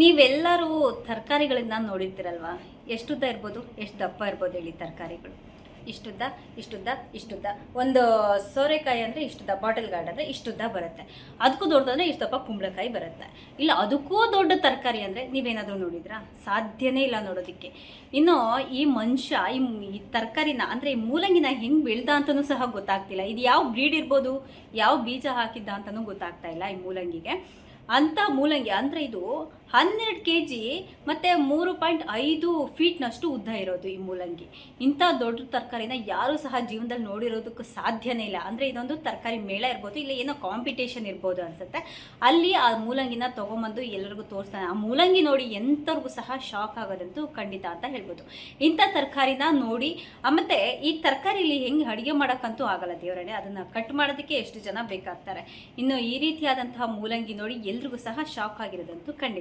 ನೀವೆಲ್ಲರೂ ತರಕಾರಿಗಳನ್ನ ನೋಡಿರ್ತೀರಲ್ವಾ? ಎಷ್ಟುದ್ದ ಇರ್ಬೋದು, ಎಷ್ಟು ದಪ್ಪ ಇರ್ಬೋದು ಹೇಳಿ ತರಕಾರಿಗಳು? ಇಷ್ಟುದ್ದ, ಇಷ್ಟುದ್ದ, ಇಷ್ಟುದ್ದ. ಒಂದು ಸೋರೆಕಾಯಿ ಅಂದರೆ ಇಷ್ಟುದ್ದ, ಬಾಟಲ್ ಗಾರ್ಡ್ ಅಂದರೆ ಇಷ್ಟುದ್ದ ಬರುತ್ತೆ. ಅದಕ್ಕೂ ದೊಡ್ಡದಂದರೆ ಇಷ್ಟು ದಪ್ಪ ಕುಂಬಳಕಾಯಿ ಬರುತ್ತೆ. ಇಲ್ಲ ಅದಕ್ಕೂ ದೊಡ್ಡ ತರಕಾರಿ ಅಂದರೆ ನೀವೇನಾದರೂ ನೋಡಿದ್ರಾ? ಸಾಧ್ಯನೇ ಇಲ್ಲ ನೋಡೋದಕ್ಕೆ. ಇನ್ನು ಈ ಮನುಷ್ಯ ಈ ತರಕಾರಿನ ಅಂದರೆ ಈ ಮೂಲಂಗಿನ ಹೆಂಗೆ ಬೆಳ್ದ ಅಂತಲೂ ಸಹ ಗೊತ್ತಾಗ್ತಿಲ್ಲ. ಇದು ಯಾವ ಬ್ರೀಡ್ ಇರ್ಬೋದು, ಯಾವ ಬೀಜ ಹಾಕಿದ್ದ ಅಂತಲೂ ಗೊತ್ತಾಗ್ತಾ ಇಲ್ಲ ಈ ಮೂಲಂಗಿಗೆ. ಅಂಥ ಮೂಲಂಗಿ ಅಂದರೆ ಇದು 12 kg ಮತ್ತು 3.5 ಫೀಟ್ನಷ್ಟು ಉದ್ದ ಇರೋದು ಈ ಮೂಲಂಗಿ. ಇಂಥ ದೊಡ್ಡ ತರಕಾರಿನ ಯಾರೂ ಸಹ ಜೀವನದಲ್ಲಿ ನೋಡಿರೋದಕ್ಕೂ ಸಾಧ್ಯನೇ ಇಲ್ಲ. ಅಂದರೆ ಇದೊಂದು ತರಕಾರಿ ಮೇಳ ಇರ್ಬೋದು, ಇಲ್ಲ ಏನೋ ಕಾಂಪಿಟೇಷನ್ ಇರ್ಬೋದು ಅನಿಸುತ್ತೆ. ಅಲ್ಲಿ ಆ ಮೂಲಂಗಿನ ತೊಗೊಂಬಂದು ಎಲ್ಲರಿಗೂ ತೋರಿಸ್ತಾನೆ. ಆ ಮೂಲಂಗಿ ನೋಡಿ ಎಂಥವ್ರಿಗೂ ಸಹ ಶಾಕ್ ಆಗೋದಂತೂ ಖಂಡಿತ ಅಂತ ಹೇಳ್ಬೋದು. ಇಂಥ ತರಕಾರಿನ ನೋಡಿ ಮತ್ತು ಈ ತರಕಾರಿಲಿ ಹೆಂಗೆ ಅಡುಗೆ ಮಾಡೋಕ್ಕಂತೂ ಆಗಲ್ಲ ದೇವರಣೆ, ಅದನ್ನು ಕಟ್ ಮಾಡೋದಕ್ಕೆ ಎಷ್ಟು ಜನ ಬೇಕಾಗ್ತಾರೆ. ಇನ್ನು ಈ ರೀತಿಯಾದಂತಹ ಮೂಲಂಗಿ ನೋಡಿ ಎಲ್ರಿಗೂ ಸಹ ಶಾಕ್ ಆಗಿರೋದಂತೂ ಖಂಡಿತ.